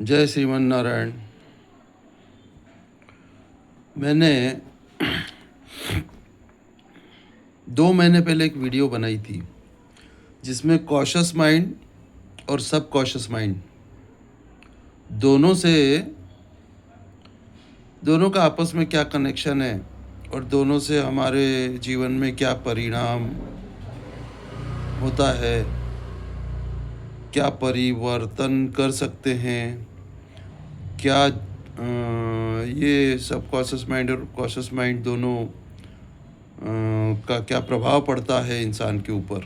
जय श्रीमन नारायण। मैंने 2 महीने पहले एक वीडियो बनाई थी जिसमें कॉशस माइंड और सब कॉशस माइंड दोनों का आपस में क्या कनेक्शन है और दोनों से हमारे जीवन में क्या परिणाम होता है, क्या परिवर्तन कर सकते हैं, क्या ये सब कॉशस माइंड और कॉशस माइंड दोनों का क्या प्रभाव पड़ता है इंसान के ऊपर।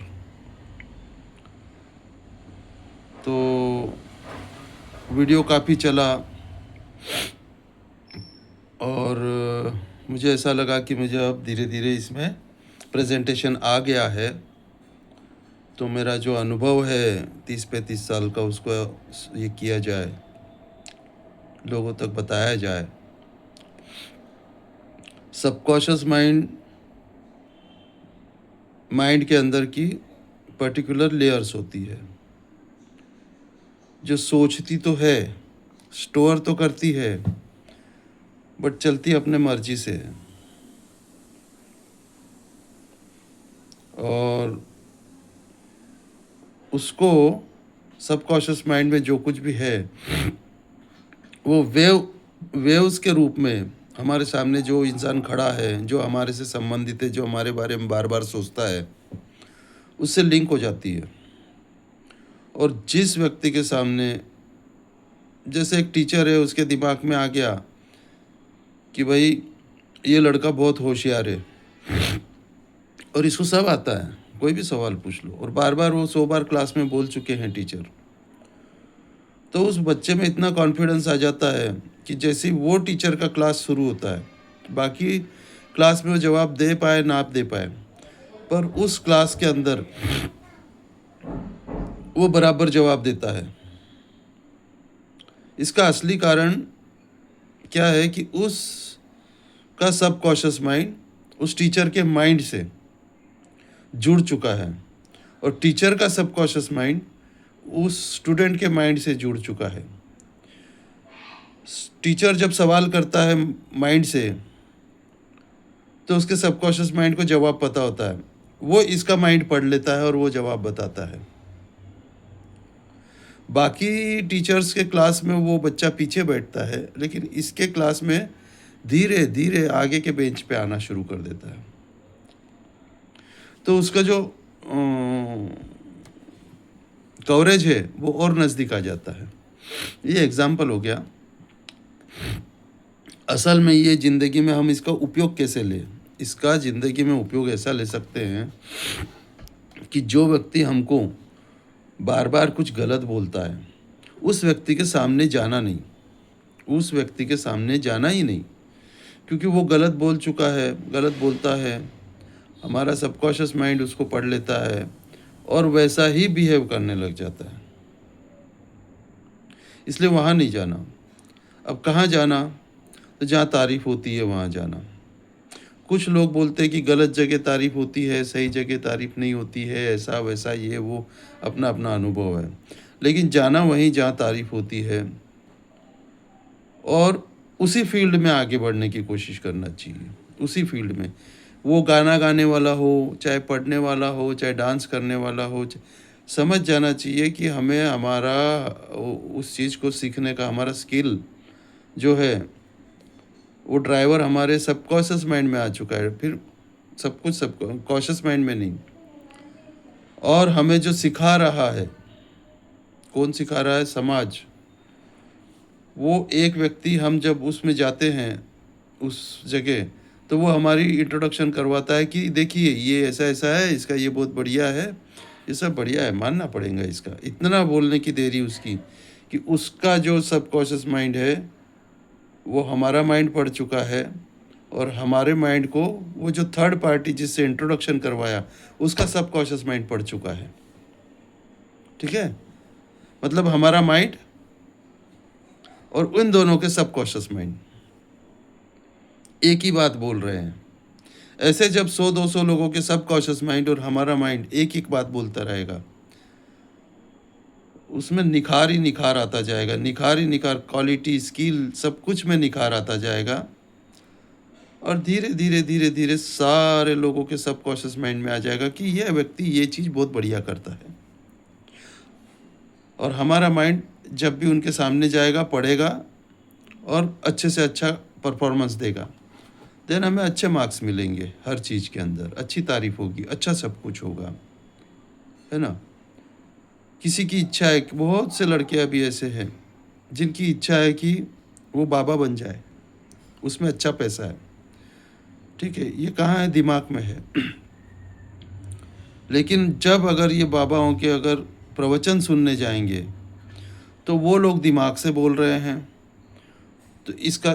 तो वीडियो काफ़ी चला और मुझे ऐसा लगा कि मुझे अब धीरे धीरे इसमें प्रेजेंटेशन आ गया है, तो मेरा जो अनुभव है 30-35 साल का उसको ये किया जाए, लोगों तक बताया जाए। सबकॉन्शियस माइंड के अंदर की पर्टिकुलर लेयर्स होती है जो सोचती तो है, स्टोर तो करती है, बट चलती अपने मर्जी से है। और उसको सबकॉन्शियस माइंड में जो कुछ भी है वो वेव्स के रूप में हमारे सामने जो इंसान खड़ा है, जो हमारे से संबंधित है, जो हमारे बारे में बार बार सोचता है, उससे लिंक हो जाती है। और जिस व्यक्ति के सामने, जैसे एक टीचर है, उसके दिमाग में आ गया कि भाई ये लड़का बहुत होशियार है और इसको सब आता है, कोई भी सवाल पूछ लो, और बार बार वो 100 बार क्लास में बोल चुके हैं टीचर, तो उस बच्चे में इतना कॉन्फिडेंस आ जाता है कि जैसे ही वो टीचर का क्लास शुरू होता है, बाकी क्लास में वो जवाब दे पाए ना दे पाए, पर उस क्लास के अंदर वो बराबर जवाब देता है। इसका असली कारण क्या है कि उसका सबकॉन्शियस माइंड उस टीचर के माइंड से जुड़ चुका है और टीचर का सबकॉन्शियस माइंड उस स्टूडेंट के माइंड से जुड़ चुका है। टीचर जब सवाल करता है माइंड से, तो उसके सबकॉन्शियस माइंड को जवाब पता होता है, वो इसका माइंड पढ़ लेता है और वो जवाब बताता है। बाकी टीचर्स के क्लास में वो बच्चा पीछे बैठता है, लेकिन इसके क्लास में धीरे धीरे आगे के बेंच पे आना शुरू कर देता है। तो उसका जो कवरेज है वो और नज़दीक आ जाता है। ये एग्जाम्पल हो गया। असल में ये ज़िंदगी में हम इसका उपयोग कैसे लें, इसका ज़िंदगी में उपयोग ऐसा ले सकते हैं कि जो व्यक्ति हमको बार बार कुछ गलत बोलता है, उस व्यक्ति के सामने जाना नहीं, उस व्यक्ति के सामने जाना ही नहीं, क्योंकि वो गलत बोल चुका है, गलत बोलता है, हमारा सबकॉन्शियस माइंड उसको पढ़ लेता है और वैसा ही बिहेव करने लग जाता है। इसलिए वहाँ नहीं जाना। अब कहाँ जाना? तो जहाँ तारीफ़ होती है वहाँ जाना। कुछ लोग बोलते हैं कि गलत जगह तारीफ़ होती है, सही जगह तारीफ़ नहीं होती है, ऐसा वैसा, ये वो, अपना अपना अनुभव है। लेकिन जाना वहीं जहाँ तारीफ़ होती है और उसी फील्ड में आगे बढ़ने की कोशिश करना चाहिए। उसी फील्ड में, वो गाना गाने वाला हो, चाहे पढ़ने वाला हो, चाहे डांस करने वाला हो, समझ जाना चाहिए कि हमें हमारा उस चीज़ को सीखने का हमारा स्किल जो है, वो ड्राइवर हमारे सबकॉन्शियस माइंड में आ चुका है, फिर सब कुछ सब कॉन्शियस माइंड में नहीं। और हमें जो सिखा रहा है, कौन सिखा रहा है? समाज। वो एक व्यक्ति, हम जब उसमें जाते हैं उस जगह, तो वो हमारी इंट्रोडक्शन करवाता है कि देखिए ये ऐसा ऐसा है, इसका ये बहुत बढ़िया है, ये सब बढ़िया है, मानना पड़ेगा इसका। इतना बोलने की देरी उसकी कि उसका जो सबकॉन्शियस माइंड है वो हमारा माइंड पढ़ चुका है और हमारे माइंड को वो जो थर्ड पार्टी जिससे इंट्रोडक्शन करवाया, उसका सबकॉन्शियस माइंड पढ़ चुका है। ठीक है? मतलब हमारा माइंड और उन दोनों के सबकॉन्शियस माइंड एक ही बात बोल रहे हैं। ऐसे जब 100-200 लोगों के सबकॉन्शियस माइंड और हमारा माइंड एक एक बात बोलता रहेगा, उसमें निखार ही निखार आता जाएगा, निखार ही निखार, क्वालिटी, स्किल सब कुछ में निखार आता जाएगा। और धीरे धीरे धीरे धीरे सारे लोगों के सबकॉन्शियस माइंड में आ जाएगा कि यह व्यक्ति ये चीज़ बहुत बढ़िया करता है। और हमारा माइंड जब भी उनके सामने जाएगा, पढ़ेगा और अच्छे से अच्छा परफॉर्मेंस देगा, देन हमें अच्छे मार्क्स मिलेंगे। हर चीज़ के अंदर अच्छी तारीफ होगी, अच्छा सब कुछ होगा, है ना। किसी की इच्छा है, बहुत से लड़के अभी ऐसे हैं जिनकी इच्छा है कि वो बाबा बन जाए, उसमें अच्छा पैसा है, ठीक है, ये कहाँ है, दिमाग में है। लेकिन जब अगर ये बाबाओं के अगर प्रवचन सुनने जाएंगे तो वो लोग दिमाग से बोल रहे हैं, तो इसका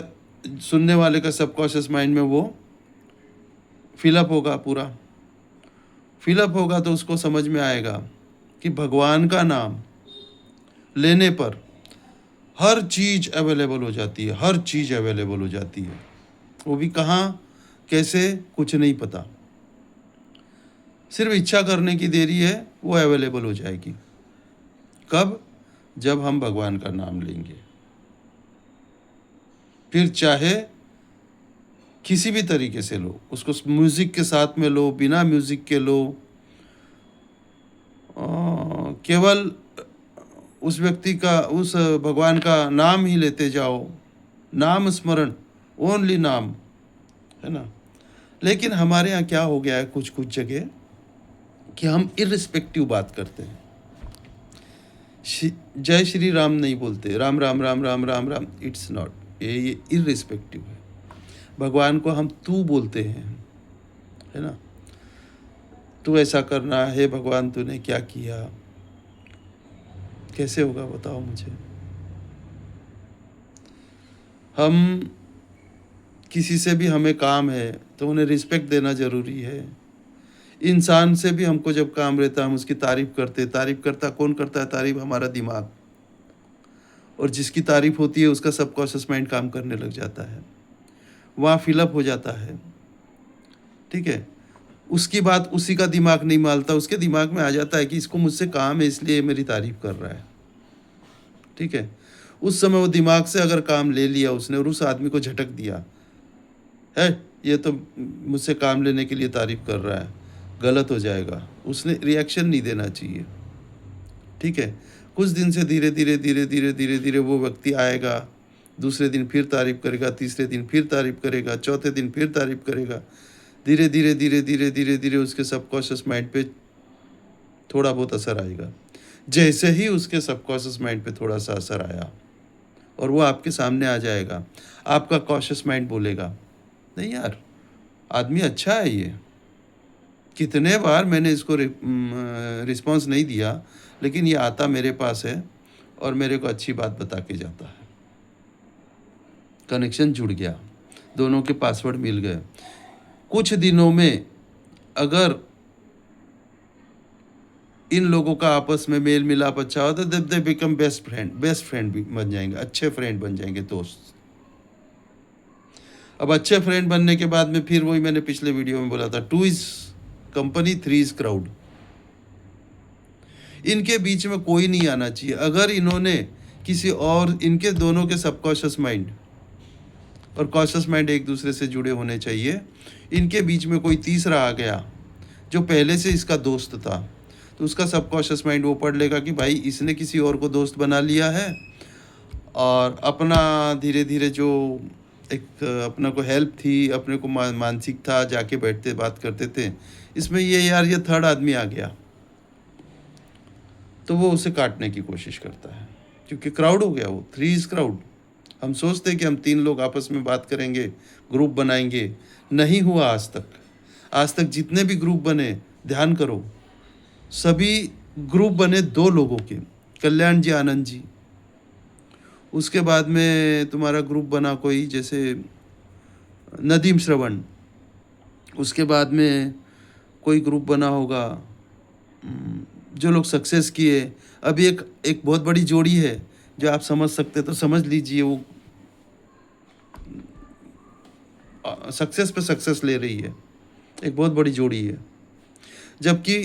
सुनने वाले का सबकॉन्शियस माइंड में वो फिलअप होगा, पूरा फिलअप होगा, तो उसको समझ में आएगा कि भगवान का नाम लेने पर हर चीज़ अवेलेबल हो जाती है, हर चीज़ अवेलेबल हो जाती है। वो भी कहाँ, कैसे, कुछ नहीं पता, सिर्फ इच्छा करने की देरी है, वो अवेलेबल हो जाएगी। कब? जब हम भगवान का नाम लेंगे। फिर चाहे किसी भी तरीके से लो, उसको म्यूज़िक के साथ में लो, बिना म्यूज़िक के लो, केवल उस व्यक्ति का, उस भगवान का नाम ही लेते जाओ, नाम स्मरण, ओनली नाम, है ना। लेकिन हमारे यहाँ क्या हो गया है कुछ कुछ जगह कि हम इर्रिस्पेक्टिव बात करते हैं। जय श्री राम नहीं बोलते, राम राम राम राम राम राम, इट्स नॉट, ये इर्रिस्पेक्टिव है। भगवान को हम तू बोलते हैं, है ना। तू ऐसा करना है, भगवान तूने क्या किया, कैसे होगा बताओ मुझे। हम किसी से भी हमें काम है तो उन्हें रिस्पेक्ट देना ज़रूरी है। इंसान से भी हमको जब काम रहता है हम उसकी तारीफ़ करते, तारीफ़ करता कौन करता है तारीफ़? हमारा दिमाग। और जिसकी तारीफ़ होती है उसका सबकॉन्शियस माइंड काम करने लग जाता है, वहाँ फिलअप हो जाता है, ठीक है। उसकी बात उसी का दिमाग नहीं मानता, उसके दिमाग में आ जाता है कि इसको मुझसे काम है इसलिए मेरी तारीफ़ कर रहा है, ठीक है। उस समय वो दिमाग से अगर काम ले लिया उसने और उस आदमी को झटक दिया है, ये तो मुझसे काम लेने के लिए तारीफ़ कर रहा है, गलत हो जाएगा, उसने रिएक्शन नहीं देना चाहिए, ठीक है। कुछ दिन से धीरे धीरे धीरे धीरे धीरे धीरे वो व्यक्ति आएगा, दूसरे दिन फिर तारीफ़ करेगा, तीसरे दिन फिर तारीफ़ करेगा, चौथे दिन फिर तारीफ़ करेगा। धीरे धीरे धीरे धीरे धीरे धीरे उसके सबकॉन्शियस माइंड पे थोड़ा बहुत असर आएगा। जैसे ही उसके सबकॉन्शियस माइंड पे थोड़ा सा असर आया और वो आपके सामने आ जाएगा, आपका कॉन्शियस माइंड बोलेगा नहीं यार, आदमी अच्छा है ये, कितने बार मैंने इसको रिस्पॉन्स नहीं दिया, लेकिन ये आता मेरे पास है और मेरे को अच्छी बात बता के जाता है। कनेक्शन जुड़ गया, दोनों के पासवर्ड मिल गए। कुछ दिनों में अगर इन लोगों का आपस में मेल मिलाप अच्छा हो तो दे बिकम बेस्ट फ्रेंड भी बन जाएंगे, अच्छे फ्रेंड बन जाएंगे, दोस्त। अब अच्छे फ्रेंड बनने के बाद में फिर वही मैंने पिछले वीडियो में बोला था, 2 इज कंपनी, 3 इज क्राउड। इनके बीच में कोई नहीं आना चाहिए। अगर इन्होंने किसी और, इनके दोनों के सबकॉन्शियस माइंड और कॉन्शियस माइंड एक दूसरे से जुड़े होने चाहिए, इनके बीच में कोई तीसरा आ गया जो पहले से इसका दोस्त था, तो उसका सबकॉन्शियस माइंड वो पढ़ लेगा कि भाई इसने किसी और को दोस्त बना लिया है और अपना धीरे धीरे जो एक अपना को हेल्प थी, अपने को मानसिक था, जाके बैठते बात करते थे, इसमें ये यार ये थर्ड आदमी आ गया, तो वो उसे काटने की कोशिश करता है, क्योंकि क्राउड हो गया, वो 3 इज क्राउड। हम सोचते हैं कि हम 3 लोग आपस में बात करेंगे, ग्रुप बनाएंगे, नहीं हुआ आज तक। आज तक जितने भी ग्रुप बने, ध्यान करो, सभी ग्रुप बने 2 लोगों के, कल्याण जी, आनंद जी। उसके बाद में तुम्हारा ग्रुप बना कोई जैसे नदीम श्रवण, उसके बाद में कोई ग्रुप बना होगा जो लोग सक्सेस किए। अभी एक बहुत बड़ी जोड़ी है जो आप समझ सकते तो समझ लीजिए, वो सक्सेस पे सक्सेस ले रही है, एक बहुत बड़ी जोड़ी है। जबकि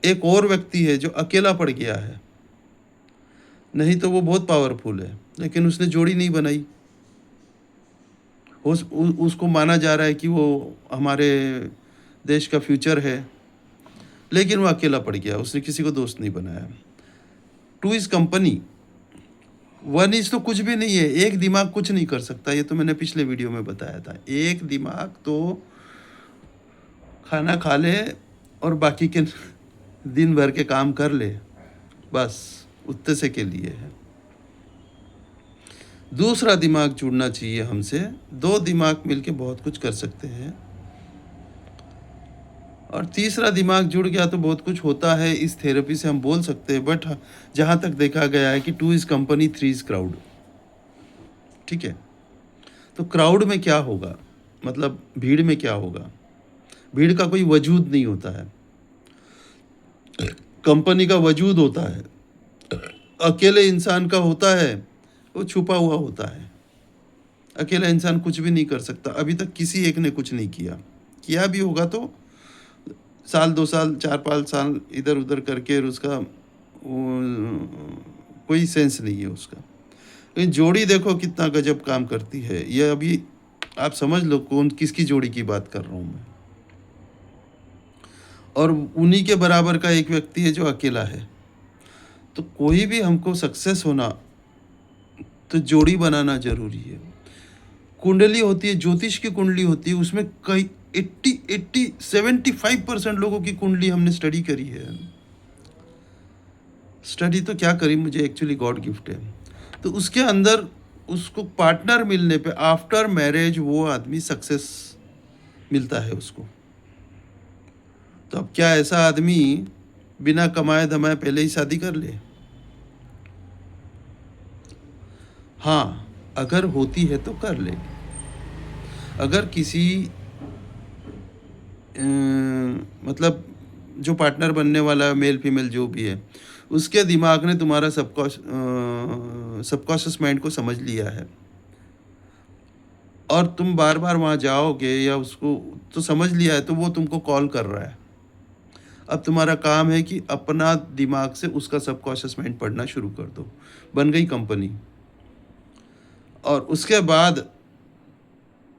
एक और व्यक्ति है जो अकेला पड़ गया है, नहीं तो वो बहुत पावरफुल है, लेकिन उसने जोड़ी नहीं बनाई। उसको माना जा रहा है कि वो हमारे देश का फ्यूचर है, लेकिन वो अकेला पड़ गया, उसने किसी को दोस्त नहीं बनाया। Two is company, one is तो कुछ भी नहीं है। एक दिमाग कुछ नहीं कर सकता, ये तो मैंने पिछले वीडियो में बताया था। एक दिमाग तो खाना खा ले और बाकी के दिन भर के काम कर ले, बस उतने से के लिए है। दूसरा दिमाग जुड़ना चाहिए हमसे। दो दिमाग मिलके बहुत कुछ कर सकते हैं, और तीसरा दिमाग जुड़ गया तो बहुत कुछ होता है। इस थेरेपी से हम बोल सकते हैं, बट जहाँ तक देखा गया है कि two is company, three is crowd. ठीक है, तो क्राउड में क्या होगा, मतलब भीड़ में क्या होगा? भीड़ का कोई वजूद नहीं होता है, कंपनी का वजूद होता है। अकेले इंसान का होता है, वो छुपा हुआ होता है। अकेला इंसान कुछ भी नहीं कर सकता। अभी तक किसी एक ने कुछ नहीं किया। किया भी होगा तो साल 2 साल 4-5 साल इधर उधर करके, और उसका कोई सेंस नहीं है उसका। लेकिन जोड़ी देखो कितना गजब काम करती है। ये अभी आप समझ लो कौन किसकी जोड़ी की बात कर रहा हूँ मैं। और उन्हीं के बराबर का एक व्यक्ति है जो अकेला है। तो कोई भी हमको सक्सेस होना तो जोड़ी बनाना जरूरी है। कुंडली होती है, ज्योतिष की कुंडली होती है, उसमें कई 75% लोगों की कुंडली हमने स्टडी करी है। स्टडी तो क्या करी, मुझे एक्चुअली गॉड गिफ्ट है। तो उसके अंदर उसको पार्टनर मिलने पे आफ्टर मैरिज वो आदमी सक्सेस मिलता है उसको। तो अब क्या ऐसा आदमी बिना कमाए धमाए पहले ही शादी कर ले? हाँ, अगर होती है तो कर ले। अगर किसी मतलब जो पार्टनर बनने वाला है, मेल फीमेल जो भी है, उसके दिमाग ने तुम्हारा सबकॉन्शियस माइंड को समझ लिया है, और तुम बार बार वहाँ जाओगे या उसको तो समझ लिया है, तो वो तुमको कॉल कर रहा है। अब तुम्हारा काम है कि अपना दिमाग से उसका सबकॉन्शियस माइंड पढ़ना शुरू कर दो। बन गई कंपनी। और उसके बाद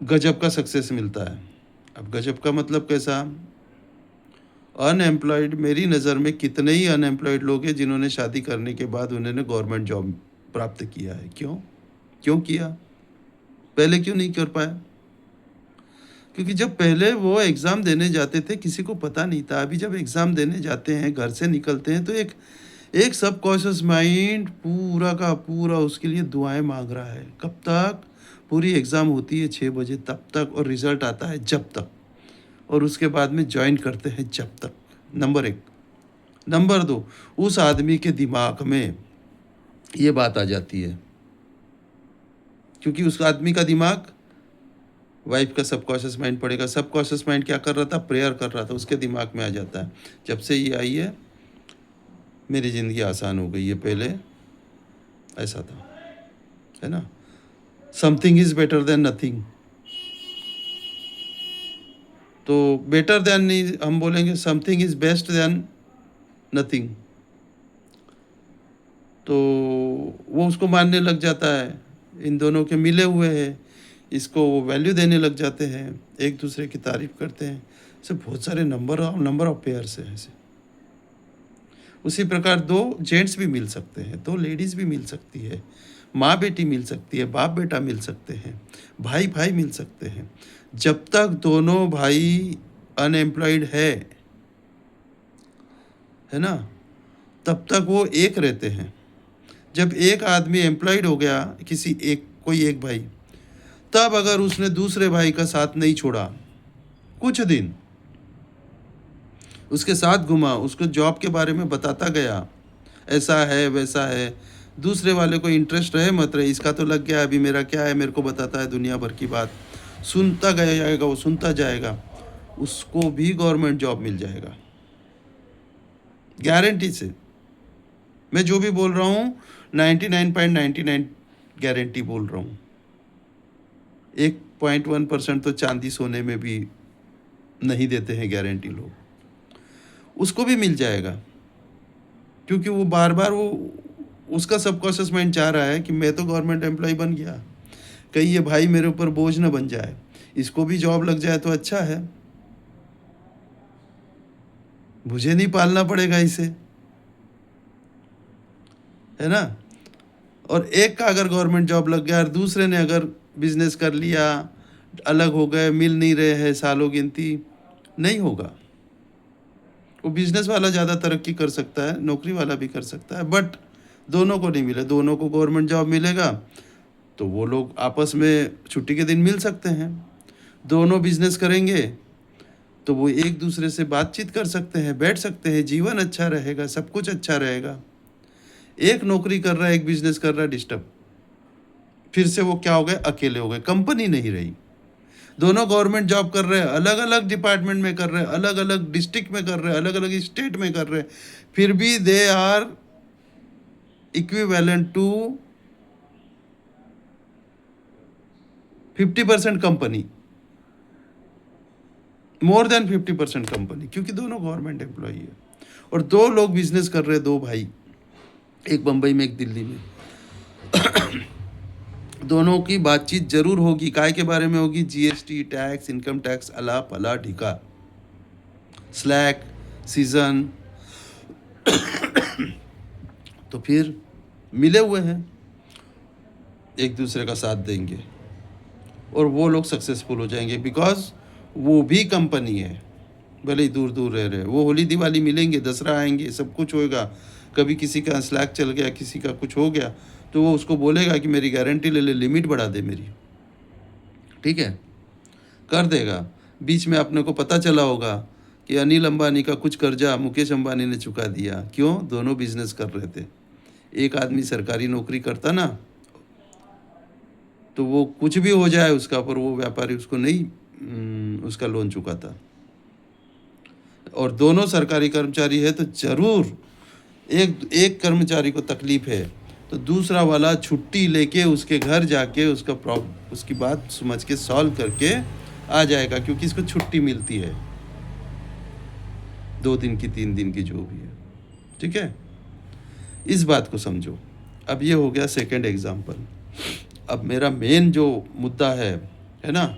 गजब का सक्सेस मिलता है। अब गजब का मतलब कैसा? अनएम्प्लॉयड, मेरी नज़र में कितने ही अनएम्प्लॉयड लोग हैं जिन्होंने शादी करने के बाद उन्होंने गवर्नमेंट जॉब प्राप्त किया है। क्यों? क्यों किया? पहले क्यों नहीं कर पाया? क्योंकि जब पहले वो एग्ज़ाम देने जाते थे किसी को पता नहीं था। अभी जब एग्ज़ाम देने जाते हैं, घर से निकलते हैं, तो एक एक सबकॉन्शियस माइंड पूरा का पूरा उसके लिए दुआएं मांग रहा है। कब तक? पूरी एग्ज़ाम होती है 6 बजे तब तक, और रिज़ल्ट आता है जब तक, और उसके बाद में जॉइन करते हैं जब तक। नंबर 1। नंबर 2, उस आदमी के दिमाग में ये बात आ जाती है, क्योंकि उस आदमी का दिमाग वाइफ का सबकॉन्शियस माइंड पड़ेगा। सबकॉन्शियस माइंड क्या कर रहा था? प्रेयर कर रहा था। उसके दिमाग में आ जाता है, जब से ये आई है मेरी ज़िंदगी आसान हो गई है, पहले ऐसा था, है ना? Something is better than nothing. तो बेटर देन नहीं, हम बोलेंगे something is best than nothing. तो वो उसको मानने लग जाता है। इन दोनों के मिले हुए हैं, इसको वो वैल्यू देने लग जाते हैं, एक दूसरे की तारीफ करते हैं। ऐसे बहुत सारे नंबर ऑफ पेयर्स हैं ऐसे। उसी प्रकार दो जेंट्स भी मिल सकते हैं, दो लेडीज़ भी मिल सकती है, माँ बेटी मिल सकती है, बाप बेटा मिल सकते हैं, भाई भाई मिल सकते हैं। जब तक दोनों भाई अनएम्प्लॉयड है ना, तब तक वो एक रहते हैं। जब एक आदमी एम्प्लॉयड हो गया, किसी एक कोई एक भाई, तब अगर उसने दूसरे भाई का साथ नहीं छोड़ा, कुछ दिन उसके साथ घुमा, उसको जॉब के बारे में बताता गया, ऐसा है वैसा है, दूसरे वाले को इंटरेस्ट रहे मत रहे, इसका तो लग गया, अभी मेरा क्या है, मेरे को बताता है दुनिया भर की बात, सुनता गया जाएगा, वो सुनता जाएगा, उसको भी गवर्नमेंट जॉब मिल जाएगा, गारंटी से। मैं जो भी बोल रहा हूँ 99.99 गारंटी बोल रहा हूँ। 1.1% तो चांदी सोने में भी नहीं देते हैं गारंटी लोग, उसको भी मिल जाएगा, क्योंकि वो बार बार वो उसका सबकॉन्शियस माइंड चाह रहा है कि मैं तो गवर्नमेंट एम्प्लॉय बन गया, कहीं ये भाई मेरे ऊपर बोझ न बन जाए, इसको भी जॉब लग जाए तो अच्छा है, मुझे नहीं पालना पड़ेगा इसे, है ना। और एक का अगर गवर्नमेंट जॉब लग गया और दूसरे ने अगर बिजनेस कर लिया, अलग हो गए, मिल नहीं रहे हैं सालों गिनती, नहीं होगा। वो बिजनेस वाला ज़्यादा तरक्की कर सकता है, नौकरी वाला भी कर सकता है, बट दोनों को नहीं मिले। दोनों को गवर्नमेंट जॉब मिलेगा तो वो लोग आपस में छुट्टी के दिन मिल सकते हैं। दोनों बिजनेस करेंगे तो वो एक दूसरे से बातचीत कर सकते हैं, बैठ सकते हैं, जीवन अच्छा रहेगा, सब कुछ अच्छा रहेगा। एक नौकरी कर रहा है, एक बिजनेस कर रहा है, डिस्टर्ब, फिर से वो क्या हो गए, अकेले हो गए, कंपनी नहीं रही। दोनों गवर्नमेंट जॉब कर रहे हैं, अलग अलग डिपार्टमेंट में कर रहे हैं, अलग अलग डिस्ट्रिक्ट में कर रहे हैं, अलग अलग स्टेट में कर रहे हैं, फिर भी they are equivalent to 50% company, more than 50% company, क्योंकि दोनों गवर्नमेंट एम्प्लॉय है। और दो लोग बिजनेस कर रहे हैं, दो भाई, एक बंबई में एक दिल्ली में, दोनों की बातचीत जरूर होगी। काय के बारे में होगी? जीएसटी, टैक्स, इनकम टैक्स, अला पला ढिका, स्लैक, सीजन। तो फिर मिले हुए हैं, एक दूसरे का साथ देंगे और वो लोग सक्सेसफुल हो जाएंगे, बिकॉज वो भी कंपनी है, भले ही दूर दूर रह रहे। वो होली दिवाली मिलेंगे, दसरा आएंगे, सब कुछ होएगा। कभी किसी का स्लैक चल गया, किसी का कुछ हो गया, तो वो उसको बोलेगा कि मेरी गारंटी ले ले, लिमिट बढ़ा दे मेरी, ठीक है, कर देगा। बीच में अपने को पता चला होगा कि अनिल अंबानी का कुछ कर्जा मुकेश अंबानी ने चुका दिया। क्यों? दोनों बिजनेस कर रहे थे। एक आदमी सरकारी नौकरी करता ना, तो वो कुछ भी हो जाए उसका, पर वो व्यापारी उसको नहीं उसका लोन चुकाता। और दोनों सरकारी कर्मचारी है तो जरूर एक एक कर्मचारी को तकलीफ है तो दूसरा वाला छुट्टी लेके उसके घर जाके उसकी बात समझ के सॉल्व करके आ जाएगा, क्योंकि इसको छुट्टी मिलती है 2 दिन की, 3 दिन की, जो भी है, ठीक है। इस बात को समझो। अब ये हो गया सेकंड एग्जाम्पल। अब मेरा मेन जो मुद्दा है ना,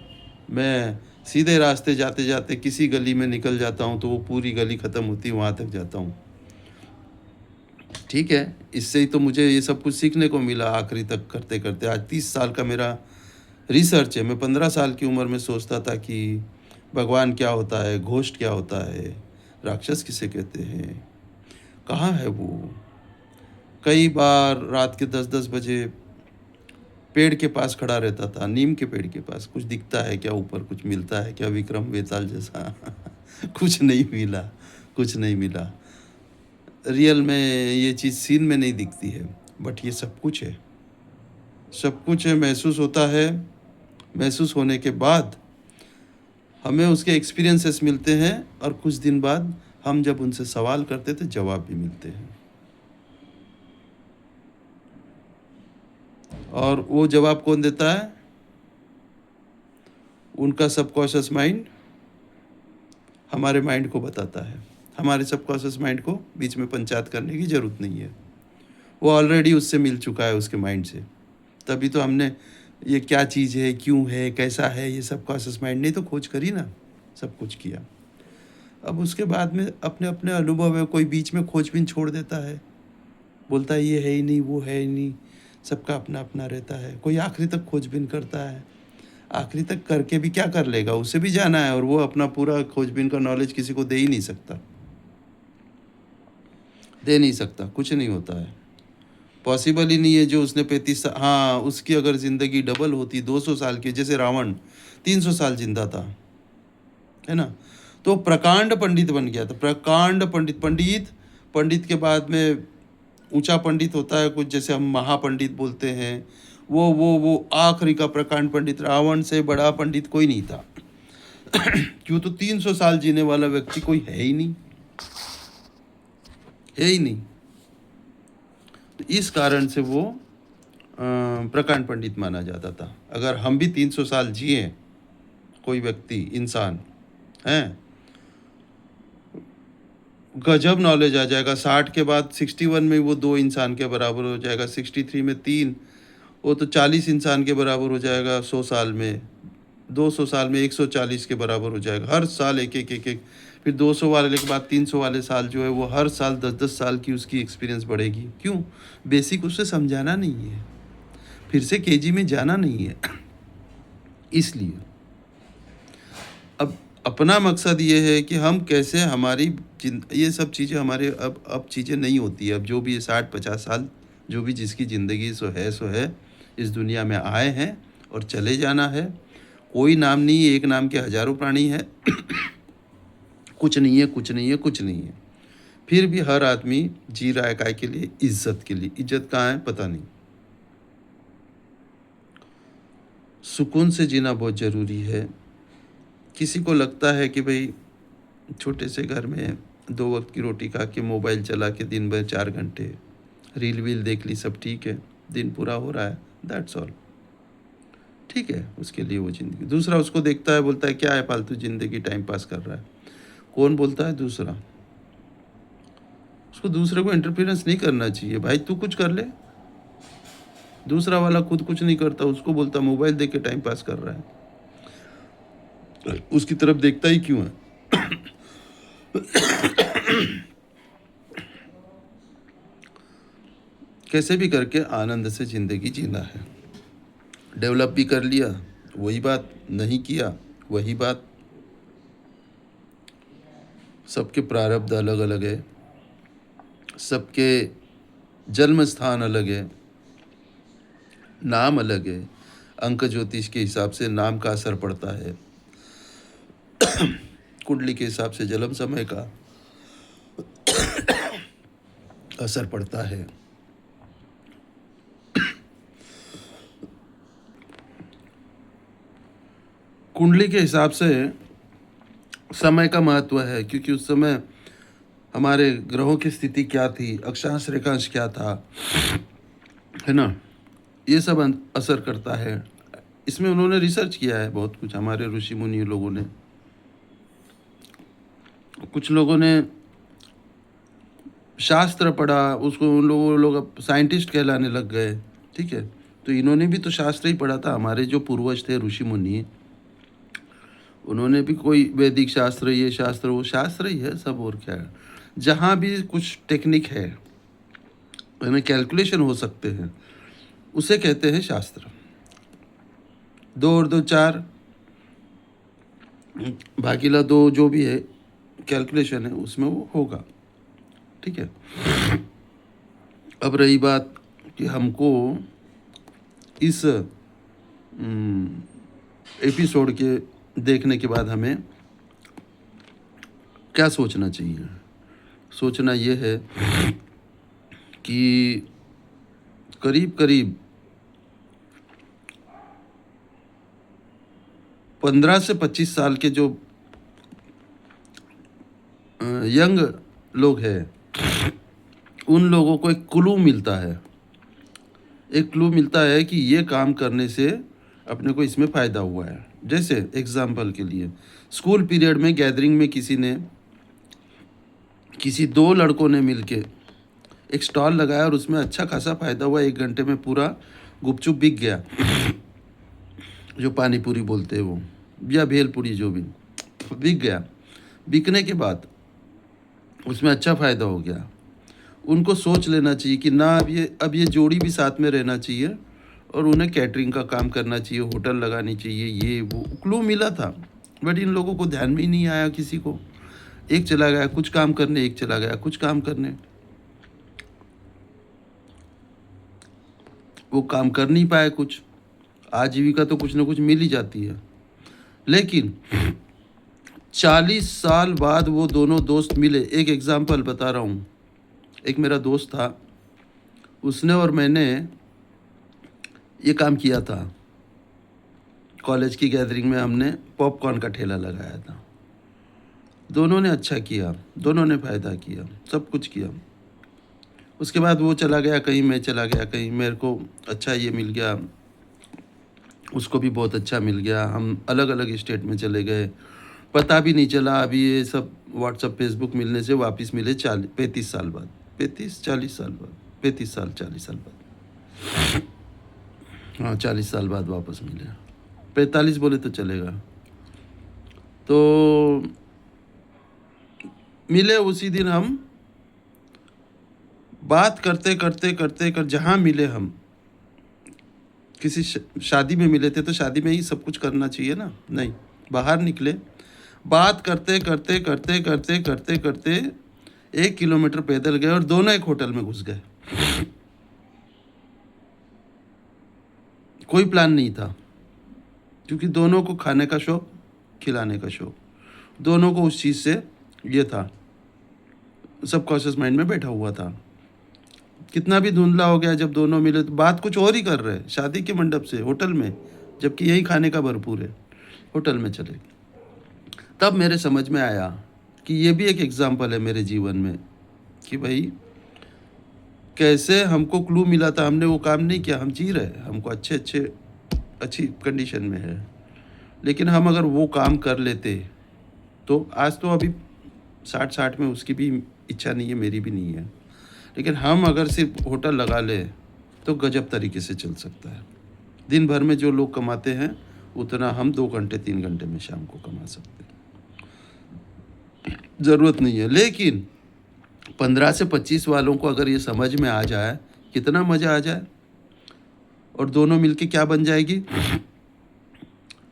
मैं सीधे रास्ते जाते जाते किसी गली में निकल जाता हूँ तो वो पूरी गली ख़त्म होती, वहाँ तक जाता हूँ, ठीक है। इससे ही तो मुझे ये सब कुछ सीखने को मिला आखिरी तक करते करते। आज 30 साल का मेरा रिसर्च है। मैं 15 साल की उम्र में सोचता था कि भगवान क्या होता है, घोस्ट क्या होता है, राक्षस किसे कहते हैं, कहाँ है वो। कई बार रात के 10-10 बजे पेड़ के पास खड़ा रहता था, नीम के पेड़ के पास, कुछ दिखता है क्या ऊपर, कुछ मिलता है क्या, विक्रम बेताल जैसा। कुछ नहीं मिला, कुछ नहीं मिला। रियल में ये चीज़ सीन में नहीं दिखती है, बट ये सब कुछ है, सब कुछ है, महसूस होता है। महसूस होने के बाद हमें उसके एक्सपीरियंसेस मिलते हैं और कुछ दिन बाद हम जब उनसे सवाल करते तो जवाब भी मिलते हैं। और वो जवाब कौन देता है? उनका सबकॉन्शियस माइंड हमारे माइंड को बताता है। हमारे सबकॉन्शियस माइंड को बीच में पंचायत करने की ज़रूरत नहीं है, वो ऑलरेडी उससे मिल चुका है, उसके माइंड से। तभी तो हमने ये क्या चीज़ है, क्यों है, कैसा है, ये सबकॉन्शियस माइंड ने तो खोज करी ना, सब कुछ किया। अब उसके बाद में अपने अपने अनुभव है, कोई बीच में खोजबीन छोड़ देता है, बोलता है ये है ही नहीं, वो है ही नहीं, सबका अपना अपना रहता है। कोई आखिरी तक खोजबीन करता है, आखिरी तक करके भी क्या कर लेगा, उसे भी जाना है, और वो अपना पूरा खोजबीन का नॉलेज किसी को दे ही नहीं सकता, दे नहीं सकता, कुछ नहीं होता है, पॉसिबल ही नहीं है। जो उसने 35 साल, हाँ, उसकी अगर ज़िंदगी डबल होती 200 साल की, जैसे रावण 300 साल जिंदा था, है ना, तो प्रकांड पंडित बन गया था। प्रकांड पंडित, पंडित के बाद में ऊंचा पंडित होता है कुछ, जैसे हम महापंडित बोलते हैं, वो आखिरी का प्रकांड पंडित। रावण से बड़ा पंडित कोई नहीं था। क्यों? तो 300 साल जीने वाला व्यक्ति कोई है ही नहीं, है ही नहीं। तो इस कारण से वो प्रकांड पंडित माना जाता था। अगर हम भी 300 साल जिए, कोई व्यक्ति, इंसान हैं, गजब नॉलेज आ जाएगा। 60 के बाद 61 में वो 2 इंसान के बराबर हो जाएगा, 63 में 3, वो तो 40 इंसान के बराबर हो जाएगा 100 साल में, 200 साल में 140 के बराबर हो जाएगा। हर साल एक-एक, फिर 200 वाले के बाद 300 वाले साल जो है वो हर साल 10-10 साल की उसकी एक्सपीरियंस बढ़ेगी। क्यों? बेसिक उसे समझाना नहीं है, फिर से केजी में जाना नहीं है। इसलिए अब अपना मकसद ये है कि हम कैसे हमारी ये सब चीज़ें हमारे अब चीज़ें नहीं होती है। अब जो भी ये 60-50 साल जो भी जिसकी ज़िंदगी सो है, इस दुनिया में आए हैं और चले जाना है। कोई नाम नहीं है, एक नाम के हज़ारों प्राणी हैं। कुछ नहीं है, कुछ नहीं है, कुछ नहीं है। फिर भी हर आदमी जी रहा है काहे के लिए? इज़्ज़त के लिए। इज़्ज़त कहाँ है? पता नहीं। सुकून से जीना बहुत ज़रूरी है। किसी को लगता है कि भई छोटे से घर में 2 वक़्त की रोटी खा के मोबाइल चला के दिन भर 4 घंटे रील-वील देख ली, सब ठीक है, दिन पूरा हो रहा है, दैट्स ऑल। ठीक है, उसके लिए वो ज़िंदगी। दूसरा उसको देखता है, बोलता है क्या है फालतू ज़िंदगी, टाइम पास कर रहा है। कौन बोलता है? दूसरा। उसको दूसरे को इंटरफेरेंस नहीं करना चाहिए, भाई तू कुछ कर ले। दूसरा वाला खुद कुछ नहीं करता, उसको बोलता मोबाइल देख के टाइम पास कर रहा है। उसकी तरफ देखता ही क्यों है? कैसे भी करके आनंद से ज़िंदगी जीना है। डेवलप भी कर लिया, वही बात, नहीं किया, वही बात। सबके प्रारब्ध अलग-अलग है, सबके जन्म स्थान अलग है, नाम अलग है। अंक ज्योतिष के हिसाब से नाम का असर पड़ता है, कुंडली के हिसाब से जन्म समय का असर पड़ता है। कुंडली के हिसाब से समय का महत्व है, क्योंकि उस समय हमारे ग्रहों की स्थिति क्या थी, अक्षांश रेखांश क्या था, है ना? ये सब असर करता है। इसमें उन्होंने रिसर्च किया है बहुत कुछ, हमारे ऋषि मुनि लोगों ने। कुछ लोगों ने शास्त्र पढ़ा, उसको उन लोग अब साइंटिस्ट कहलाने लग गए। ठीक है, तो इन्होंने भी तो शास्त्र ही पढ़ा था। हमारे जो पूर्वज थे ऋषि मुनि, उन्होंने भी कोई वैदिक शास्त्र, ये शास्त्र, वो शास्त्र ही है सब, और क्या है। जहाँ भी कुछ टेक्निक है ना, कैलकुलेशन हो सकते हैं, उसे कहते हैं शास्त्र। 2 और 2 4, भागीला 2 जो भी है कैलकुलेशन है, उसमें वो होगा। ठीक है। अब रही बात कि हमको इस एपिसोड के देखने के बाद हमें क्या सोचना चाहिए? सोचना ये है कि करीब-करीब 15 से 25 साल के जो यंग लोग हैं, उन लोगों को एक क्लू मिलता है। एक क्लू मिलता है कि ये काम करने से अपने को इसमें फ़ायदा हुआ है। जैसे एग्ज़ाम्पल के लिए, स्कूल पीरियड में गैदरिंग में किसी 2 लड़कों ने मिलके एक स्टॉल लगाया और उसमें अच्छा खासा फ़ायदा हुआ। 1 घंटे में पूरा गुपचुप बिक गया, जो पानी पूरी बोलते हैं वो, या भेल पूरी, जो भी बिक गया। बिकने के बाद उसमें अच्छा फ़ायदा हो गया। उनको सोच लेना चाहिए कि ना, अब ये जोड़ी भी साथ में रहना चाहिए और उन्हें कैटरिंग का काम करना चाहिए, होटल लगानी चाहिए, ये वो क्लू मिला था। बट इन लोगों को ध्यान में ही नहीं आया किसी को। एक चला गया कुछ काम करने, एक चला गया कुछ काम करने। वो काम कर नहीं पाए कुछ। आजीविका तो कुछ ना कुछ मिल ही जाती है। लेकिन 40 साल बाद वो दोनों दोस्त मिले। एक एग्ज़ाम्पल बता रहा हूँ। एक मेरा दोस्त था, उसने और मैंने ये काम किया था। कॉलेज की गैदरिंग में हमने पॉपकॉर्न का ठेला लगाया था। दोनों ने अच्छा किया, दोनों ने फ़ायदा किया, सब कुछ किया। उसके बाद वो चला गया कहीं, मैं चला गया कहीं। मेरे को अच्छा ये मिल गया, उसको भी बहुत अच्छा मिल गया। हम अलग अलग स्टेट में चले गए, पता भी नहीं चला। अभी ये सब व्हाट्सअप फेसबुक मिलने से वापस मिले 35 साल बाद, 35-40 साल बाद, 35 साल 40 साल बाद, हाँ 40 साल बाद वापस मिले, 45 बोले तो चलेगा। तो मिले उसी दिन हम, बात करते करते करते कर जहाँ मिले हम, किसी शादी में मिले थे तो शादी में ही सब कुछ करना चाहिए ना, नहीं, बाहर निकले, बात करते करते करते करते करते करते 1 किलोमीटर पैदल गए और दोनों एक होटल में घुस गए। कोई प्लान नहीं था, क्योंकि दोनों को खाने का शौक, खिलाने का शौक, दोनों को उस चीज़ से ये था, सबकॉन्शियस माइंड में बैठा हुआ था। कितना भी धुंधला हो गया, जब दोनों मिले तो बात कुछ और ही कर रहे हैं, शादी के मंडप से होटल में, जबकि यही खाने का भरपूर है, होटल में चले। तब मेरे समझ में आया कि ये भी एक एग्जाम्पल है मेरे जीवन में कि भाई कैसे हमको क्लू मिला था, हमने वो काम नहीं किया, हम जी रहे, हमको अच्छी कंडीशन में है, लेकिन हम अगर वो काम कर लेते तो आज तो अभी 60 में उसकी भी इच्छा नहीं है, मेरी भी नहीं है, लेकिन हम अगर सिर्फ होटल लगा ले तो गजब तरीके से चल सकता है। दिन भर में जो लोग कमाते हैं उतना हम 2 घंटे 3 घंटे में शाम को कमा सकते हैं, ज़रूरत नहीं है। लेकिन 15 से 25 वालों को अगर ये समझ में आ जाए, कितना मज़ा आ जाए, और दोनों मिलके क्या बन जाएगी,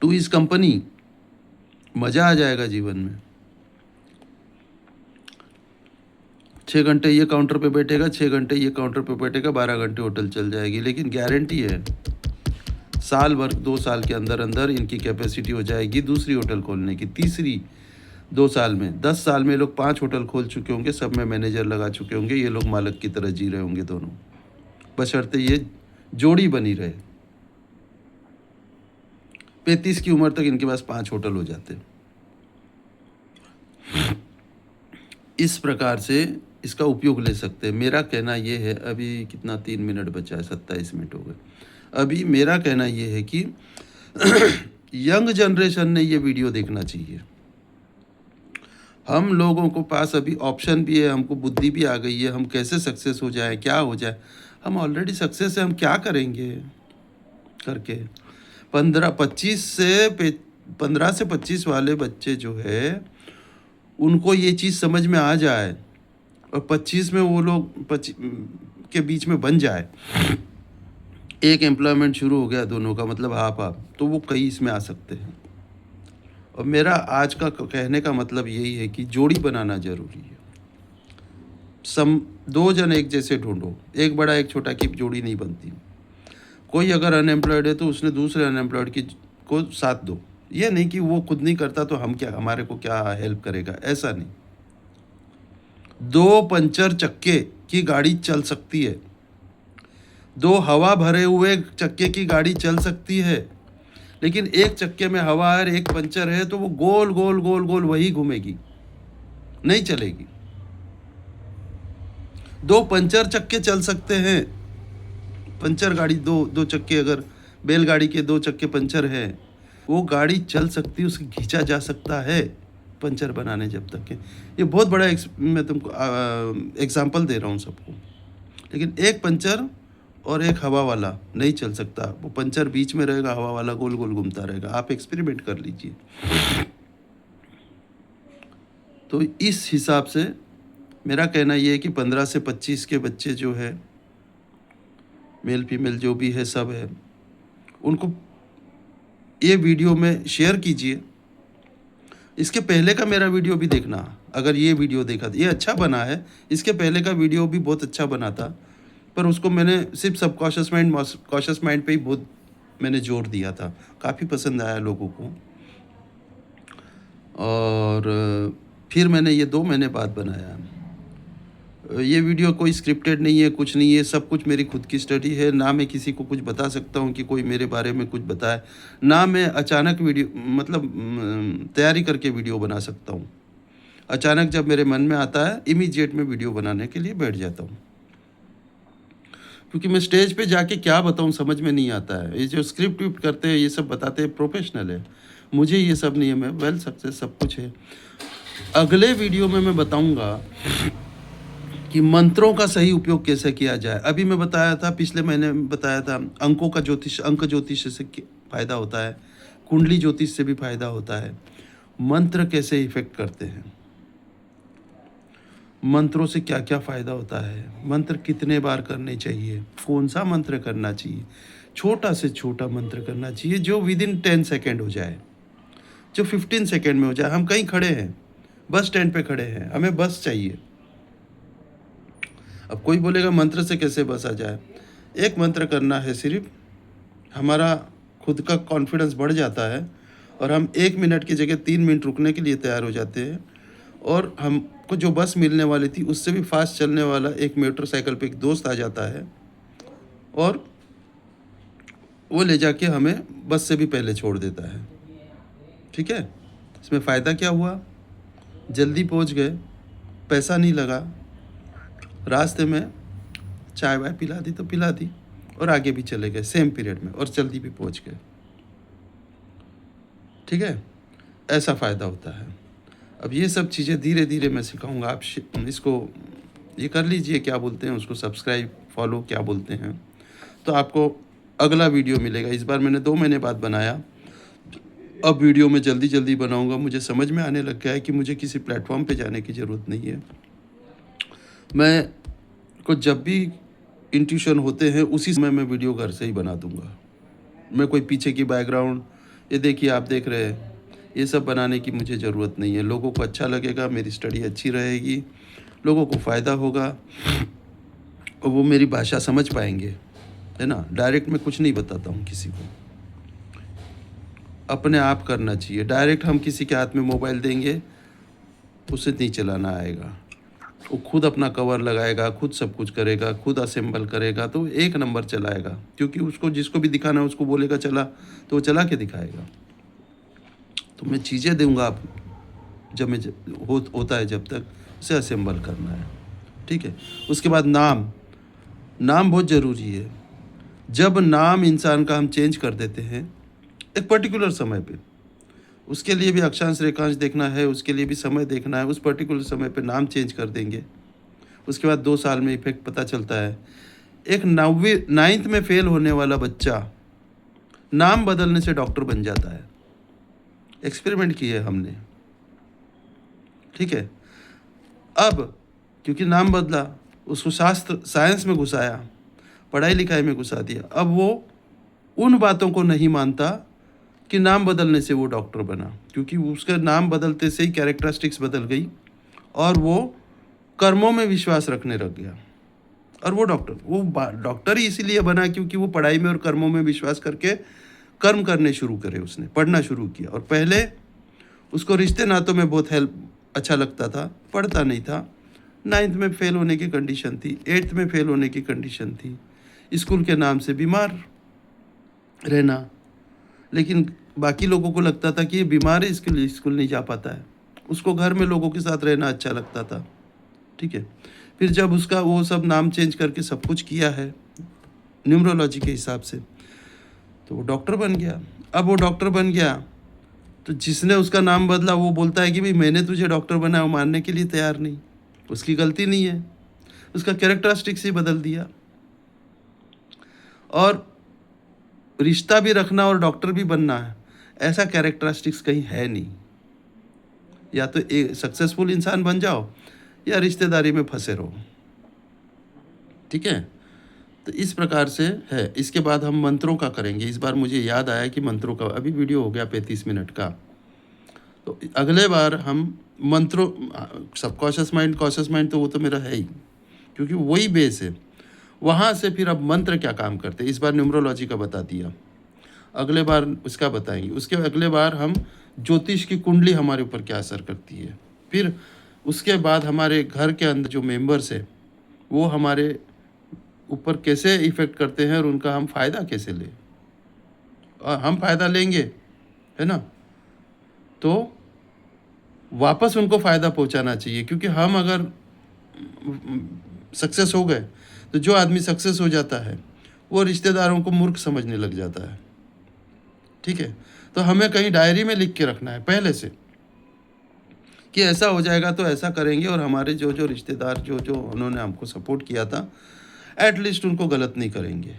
टू इज़ कंपनी, मज़ा आ जाएगा जीवन में। 6 घंटे ये काउंटर पे बैठेगा, 6 घंटे ये काउंटर पे बैठेगा, 12 घंटे होटल चल जाएगी। लेकिन गारंटी है साल भर 2 साल के अंदर अंदर इनकी कैपेसिटी हो जाएगी दूसरी होटल खोलने की, तीसरी 2 साल में, 10 साल में लोग 5 होटल खोल चुके होंगे, सब में मैनेजर लगा चुके होंगे, ये लोग मालिक की तरह जी रहे होंगे दोनों, बशर्ते ये जोड़ी बनी रहे। 35 की उम्र तक इनके पास 5 होटल हो जाते। इस प्रकार से इसका उपयोग ले सकते हैं। मेरा कहना ये है, अभी कितना 3 मिनट बचा है, 27 मिनट हो गए। अभी मेरा कहना ये है कि यंग जनरेशन ने ये वीडियो देखना चाहिए। हम लोगों को पास अभी ऑप्शन भी है, हमको बुद्धि भी आ गई है, हम कैसे सक्सेस हो जाए, क्या हो जाए। हम ऑलरेडी सक्सेस है, हम क्या करेंगे करके। 15 से 25 वाले बच्चे जो है उनको ये चीज़ समझ में आ जाए और 25 में वो लोग 25 के बीच में बन जाए, एक एम्प्लॉयमेंट शुरू हो गया दोनों का, मतलब हाफ हाफ, तो वो कई इसमें आ सकते हैं। और मेरा आज का कहने का मतलब यही है कि जोड़ी बनाना ज़रूरी है। 2 जन एक जैसे ढूंढो, एक बड़ा एक छोटा की जोड़ी नहीं बनती। कोई अगर अनएम्प्लॉयड है तो उसने दूसरे अनएम्प्लॉयड की को साथ दो, ये नहीं कि वो खुद नहीं करता तो हम क्या, हमारे को क्या हेल्प करेगा, ऐसा नहीं। 2 पंचर चक्के की गाड़ी चल सकती है, 2 हवा भरे हुए चक्के की गाड़ी चल सकती है, लेकिन एक चक्के में हवा है, एक पंचर है, तो वो गोल गोल गोल गोल वही घूमेगी, नहीं चलेगी। 2 पंचर चक्के चल सकते हैं, पंचर गाड़ी, दो चक्के, अगर बैलगाड़ी के 2 चक्के पंचर है, वो गाड़ी चल सकती है, उसको खींचा जा सकता है पंचर बनाने जब तक है। ये बहुत बड़ा मैं तुमको एग्जाम्पल दे रहा हूँ सबको। लेकिन एक पंचर और एक हवा वाला नहीं चल सकता, वो पंचर बीच में रहेगा, हवा वाला गोल गोल घूमता रहेगा। आप एक्सपेरिमेंट कर लीजिए। तो इस हिसाब से मेरा कहना ये है कि 15 से 25 के बच्चे जो है, मेल फीमेल जो भी है सब है, उनको ये वीडियो में शेयर कीजिए। इसके पहले का मेरा वीडियो भी देखना, अगर ये वीडियो देखा तो ये अच्छा बना है, इसके पहले का वीडियो भी बहुत अच्छा बना था, पर उसको मैंने सिर्फ सबकॉन्शियस माइंड कॉन्शियस माइंड पे ही बहुत मैंने जोर दिया था, काफ़ी पसंद आया लोगों को। और फिर मैंने ये 2 महीने बाद बनाया। ये वीडियो कोई स्क्रिप्टेड नहीं है, कुछ नहीं है, सब कुछ मेरी खुद की स्टडी है। ना मैं किसी को कुछ बता सकता हूँ कि कोई मेरे बारे में कुछ बताए, ना मैं अचानक वीडियो मतलब तैयारी करके वीडियो बना सकता हूँ। अचानक जब मेरे मन में आता है, इमीडिएट में वीडियो बनाने के लिए बैठ जाता हूँ, क्योंकि मैं स्टेज पे जाके क्या बताऊँ समझ में नहीं आता है। ये जो स्क्रिप्ट विप्ट करते हैं, ये सब बताते हैं, प्रोफेशनल है, मुझे ये सब नहीं है। मैं वेल सक्सेस सब कुछ है, अगले वीडियो में मैं बताऊंगा कि मंत्रों का सही उपयोग कैसे किया जाए। अभी मैं बताया था, पिछले महीने में बताया था, अंकों का ज्योतिष, अंक ज्योतिष से फ़ायदा होता है, कुंडली ज्योतिष से भी फ़ायदा होता है। मंत्र कैसे इफ़ेक्ट करते हैं, मंत्रों से क्या-क्या फ़ायदा होता है, मंत्र कितने बार करने चाहिए, कौन-सा मंत्र करना चाहिए, छोटा से छोटा मंत्र करना चाहिए जो विदिन 10 सेकंड हो जाए, जो 15 सेकंड में हो जाए। हम कहीं खड़े हैं, बस स्टैंड पे खड़े हैं, हमें बस चाहिए। अब कोई बोलेगा मंत्र से कैसे बस आ जाए? एक मंत्र करना है सिर्फ़, हमारा खुद का कॉन्फिडेंस बढ़ जाता है और हम 1 मिनट की जगह 3 मिनट रुकने के लिए तैयार हो जाते हैं। और हमको जो बस मिलने वाली थी उससे भी फास्ट चलने वाला एक मोटरसाइकिल पे एक दोस्त आ जाता है और वो ले जाके हमें बस से भी पहले छोड़ देता है। ठीक है? इसमें फ़ायदा क्या हुआ? जल्दी पहुंच गए, पैसा नहीं लगा, रास्ते में चाय वाय पिला दी तो पिला दी और आगे भी चले गए सेम पीरियड में और जल्दी भी पहुंच गए। ठीक है? ऐसा फ़ायदा होता है। अब ये सब चीज़ें धीरे-धीरे मैं सिखाऊँगा। आप इसको ये कर लीजिए, क्या बोलते हैं उसको, सब्सक्राइब, फॉलो क्या बोलते हैं। तो आपको अगला वीडियो मिलेगा। इस बार मैंने 2 महीने बाद बनाया। अब वीडियो मैं जल्दी-जल्दी बनाऊँगा। मुझे समझ में आने लग गया है कि मुझे किसी प्लेटफ़ॉर्म पे जाने की ज़रूरत नहीं है। मैं को जब भी इंट्यूशन होते हैं उसी समय मैं वीडियो घर से ही बना दूँगा। मैं कोई पीछे की बैकग्राउंड, ये देखिए आप देख रहे हैं, ये सब बनाने की मुझे ज़रूरत नहीं है। लोगों को अच्छा लगेगा, मेरी स्टडी अच्छी रहेगी, लोगों को फ़ायदा होगा और वो मेरी भाषा समझ पाएँगे, है ना? डायरेक्ट मैं कुछ नहीं बताता हूँ किसी को। अपने आप करना चाहिए। डायरेक्ट हम किसी के हाथ में मोबाइल देंगे, उसे नहीं चलाना आएगा। वो खुद अपना कवर लगाएगा, खुद सब कुछ करेगा, खुद असेंबल करेगा तो एक नंबर चलाएगा। क्योंकि उसको जिसको भी दिखाना है उसको बोलेगा चला, तो वो चला के दिखाएगा। तो मैं चीज़ें दूँगा, आप जब मैं होता है जब तक उसे असेंबल करना है। ठीक है? उसके बाद नाम, नाम बहुत ज़रूरी है। जब नाम इंसान का हम चेंज कर देते हैं एक पर्टिकुलर समय पे, उसके लिए भी अक्षांश रेखांश देखना है, उसके लिए भी समय देखना है, उस पर्टिकुलर समय पे नाम चेंज कर देंगे। उसके बाद 2 साल में इफ़ेक्ट पता चलता है। एक 9th में फ़ेल होने वाला बच्चा नाम बदलने से डॉक्टर बन जाता है। एक्सपेरिमेंट किए हमने। ठीक है? अब क्योंकि नाम बदला, उसको शास्त्र साइंस में घुसाया, पढ़ाई-लिखाई में घुसा दिया। अब वो उन बातों को नहीं मानता कि नाम बदलने से वो डॉक्टर बना, क्योंकि उसका नाम बदलते से ही कैरेक्टरिस्टिक्स बदल गई और वो कर्मों में विश्वास रखने लग गया। और वो डॉक्टर ही इसीलिए बना क्योंकि वो पढ़ाई में और कर्मों में विश्वास करके कर्म करने शुरू करे, उसने पढ़ना शुरू किया। और पहले उसको रिश्ते नातों में बहुत अच्छा लगता था, पढ़ता नहीं था। 9th में फ़ेल होने की कंडीशन थी, 8th में फ़ेल होने की कंडीशन थी, स्कूल के नाम से बीमार रहना। लेकिन बाकी लोगों को लगता था कि ये बीमार है, इसके लिए स्कूल नहीं जा पाता है। उसको घर में लोगों के साथ रहना अच्छा लगता था। ठीक है? फिर जब उसका वो सब नाम चेंज करके सब कुछ किया है न्यूमरोलॉजी के हिसाब से, तो वो डॉक्टर बन गया। अब वो डॉक्टर बन गया तो जिसने उसका नाम बदला वो बोलता है कि भाई मैंने तुझे डॉक्टर बनाया, वो मानने के लिए तैयार नहीं। उसकी गलती नहीं है, उसका कैरेक्टरिस्टिक्स ही बदल दिया। और रिश्ता भी रखना और डॉक्टर भी बनना है, ऐसा कैरेक्टरिस्टिक्स कहीं है नहीं। या तो एक सक्सेसफुल इंसान बन जाओ या रिश्तेदारी में फंसे रहो। ठीक है? तो इस प्रकार से है। इसके बाद हम मंत्रों का करेंगे। इस बार मुझे याद आया कि मंत्रों का, अभी वीडियो हो गया 35 मिनट का, तो अगले बार हम मंत्रों, सबकॉन्शियस माइंड, कॉन्शियस माइंड तो वो तो मेरा है ही, क्योंकि वही बेस है। वहाँ से फिर अब मंत्र क्या काम करते हैं, इस बार न्यूमरोलॉजी का बता दिया, अगले बार उसका बताएंगे। उसके अगले बार हम ज्योतिष की कुंडली हमारे ऊपर क्या असर करती है। फिर उसके बाद हमारे घर के अंदर जो मेंबर्स है वो हमारे ऊपर कैसे इफ़ेक्ट करते हैं और उनका हम फ़ायदा कैसे लें, और हम फ़ायदा लेंगे, है ना, तो वापस उनको फ़ायदा पहुंचाना चाहिए। क्योंकि हम अगर सक्सेस हो गए तो जो आदमी सक्सेस हो जाता है वो रिश्तेदारों को मूर्ख समझने लग जाता है। ठीक है? तो हमें कहीं डायरी में लिख के रखना है पहले से कि ऐसा हो जाएगा तो ऐसा करेंगे, और हमारे जो जो रिश्तेदार जो जो उन्होंने हमको सपोर्ट किया था, एटलीस्ट उनको गलत नहीं करेंगे,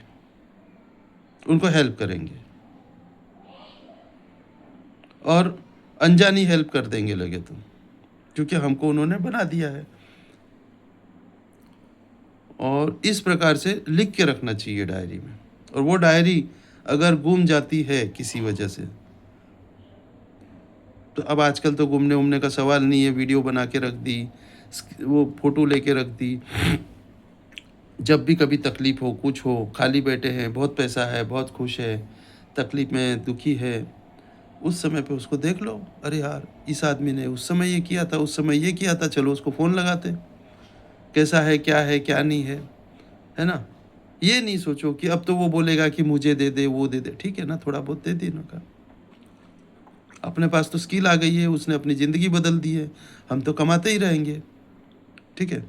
उनको हेल्प करेंगे, और अनजानी हेल्प कर देंगे लगे तो, क्योंकि हमको उन्होंने बना दिया है। और इस प्रकार से लिख के रखना चाहिए डायरी में। और वो डायरी अगर गुम जाती है किसी वजह से, तो अब आजकल तो घूमने उमने का सवाल नहीं है, वीडियो बना के रख दी, वो फ़ोटो लेके रख दी। जब भी कभी तकलीफ़ हो, कुछ हो, खाली बैठे हैं, बहुत पैसा है, बहुत खुश है, तकलीफ़ में दुखी है, उस समय पे उसको देख लो, अरे यार इस आदमी ने उस समय ये किया था, उस समय ये किया था, चलो उसको फ़ोन लगाते, कैसा है, क्या नहीं है ना? ये नहीं सोचो कि अब तो वो बोलेगा कि मुझे दे दे, वो दे दे, ठीक है ना, थोड़ा बहुत दे देने का। अपने पास तो स्किल आ गई है, उसने अपनी ज़िंदगी बदल दी है, हम तो कमाते ही रहेंगे, ठीक है?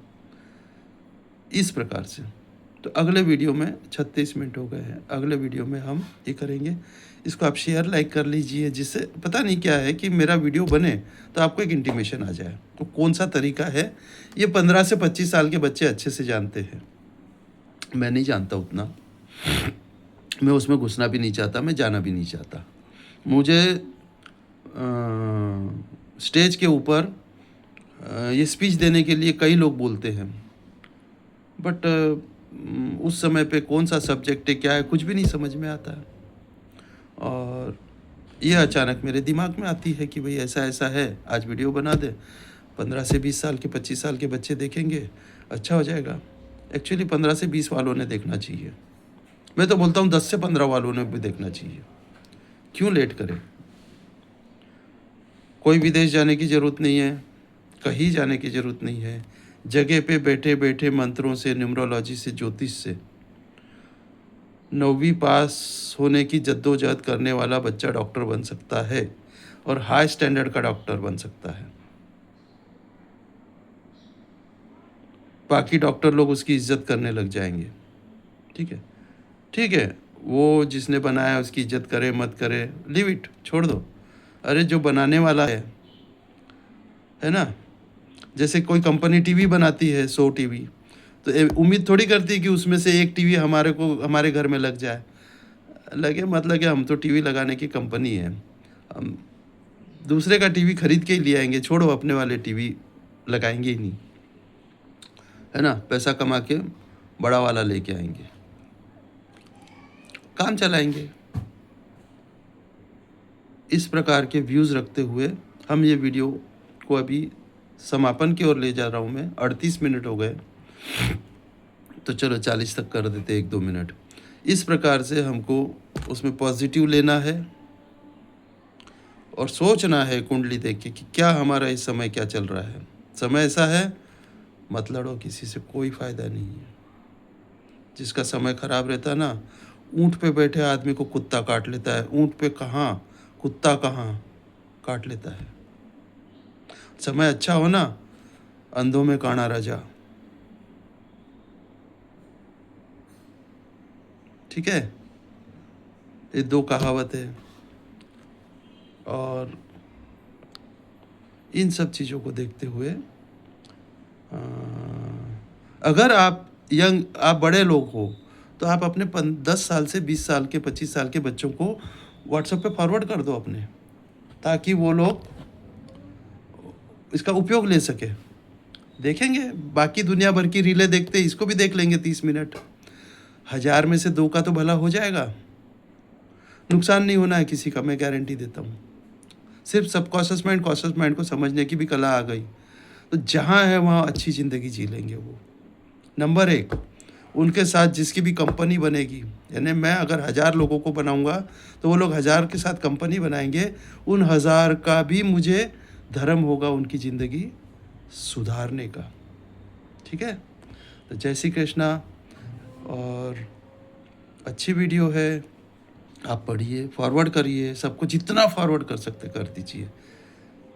इस प्रकार से। तो अगले वीडियो में 36 मिनट हो गए हैं, अगले वीडियो में हम ये करेंगे। इसको आप शेयर लाइक कर लीजिए, जिससे पता नहीं क्या है कि मेरा वीडियो बने तो आपको एक इंटीमेशन आ जाए। तो कौन सा तरीका है, ये 15 से 25 साल के बच्चे अच्छे से जानते हैं, मैं नहीं जानता उतना, मैं उसमें घुसना भी नहीं चाहता, मैं जाना भी नहीं चाहता। मुझे स्टेज के ऊपर ये स्पीच देने के लिए कई लोग बोलते हैं, बट उस समय पे कौन सा सब्जेक्ट है, क्या है, कुछ भी नहीं समझ में आता है। और ये अचानक मेरे दिमाग में आती है कि भाई ऐसा ऐसा है, आज वीडियो बना दे, 15 से 20 साल के 25 साल के बच्चे देखेंगे, अच्छा हो जाएगा। एक्चुअली 15 से 20 वालों ने देखना चाहिए, मैं तो बोलता हूँ 10 से 15 वालों ने भी देखना चाहिए। क्यों लेट करें? कोई विदेश जाने की ज़रूरत नहीं है, कहीं जाने की ज़रूरत नहीं है, जगह पे बैठे बैठे मंत्रों से, न्यूमरोलॉजी से, ज्योतिष से 9वीं पास होने की जद्दोजहद करने वाला बच्चा डॉक्टर बन सकता है, और हाई स्टैंडर्ड का डॉक्टर बन सकता है। बाकी डॉक्टर लोग उसकी इज्जत करने लग जाएंगे, ठीक है? ठीक है, वो जिसने बनाया उसकी इज्जत करे मत करे, लीव इट, छोड़ दो। अरे जो बनाने वाला है ना, जैसे कोई कंपनी टीवी बनाती है, 100 टीवी, तो उम्मीद थोड़ी करती है कि उसमें से एक टीवी हमारे घर में लग जाए। लगे मतलब कि हम तो टीवी लगाने की कंपनी है, हम दूसरे का टीवी खरीद के ही ले आएंगे, छोड़ो, अपने वाले टीवी लगाएंगे ही नहीं, है ना? पैसा कमा के बड़ा वाला लेके आएंगे, काम चलाएंगे। इस प्रकार के व्यूज़ रखते हुए हम ये वीडियो को अभी समापन की ओर ले जा रहा हूँ मैं। 38 मिनट हो गए, तो चलो 40 तक कर देते, 1-2 मिनट। इस प्रकार से हमको उसमें पॉजिटिव लेना है और सोचना है कुंडली देख के कि क्या हमारा इस समय क्या चल रहा है। समय ऐसा है, मत लड़ो किसी से, कोई फ़ायदा नहीं है। जिसका समय खराब रहता है ना, ऊँट पे बैठे आदमी को कुत्ता काट लेता है, ऊँट पे कहाँ, कुत्ता कहाँ काट लेता है। समय अच्छा हो ना, अंधों में काना राजा, ठीक है? ये 2 कहावत है। और इन सब चीज़ों को देखते हुए अ, अगर आप बड़े लोग हो, तो आप अपने 10 साल से 20 साल के 25 साल के बच्चों को व्हाट्सएप पे फॉरवर्ड कर दो अपने, ताकि वो लोग इसका उपयोग ले सके। देखेंगे, बाकी दुनिया भर की रीलें देखते, इसको भी देख लेंगे 30 मिनट। 1000 में से 2 का तो भला हो जाएगा, नुकसान नहीं होना है किसी का, मैं गारंटी देता हूँ। सिर्फ सबकॉन्शियस माइंड, कॉन्शियस माइंड को समझने की भी कला आ गई, तो जहाँ है वहाँ अच्छी ज़िंदगी जी लेंगे वो। नंबर 1, उनके साथ जिसकी भी कंपनी बनेगी, यानी मैं अगर 1000 लोगों को बनाऊंगा, तो वो लोग 1000 के साथ कंपनी बनाएंगे, उन 1000 का भी मुझे धर्म होगा उनकी ज़िंदगी सुधारने का, ठीक है? तो जय श्री कृष्णा। और अच्छी वीडियो है, आप पढ़िए, फॉरवर्ड करिए, सबको जितना फॉरवर्ड कर सकते कर दीजिए।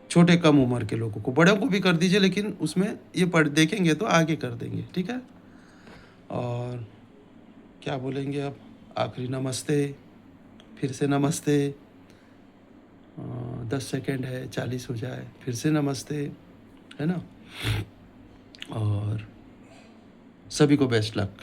छोटे कम उम्र के लोगों को, बड़ों को भी कर दीजिए, लेकिन उसमें ये पढ़ देखेंगे तो आगे कर देंगे, ठीक है? और क्या बोलेंगे अब, आखिरी नमस्ते, फिर से नमस्ते। 10 सेकंड है, 40 हो जाए, फिर से नमस्ते, है ना? और सभी को बेस्ट लक।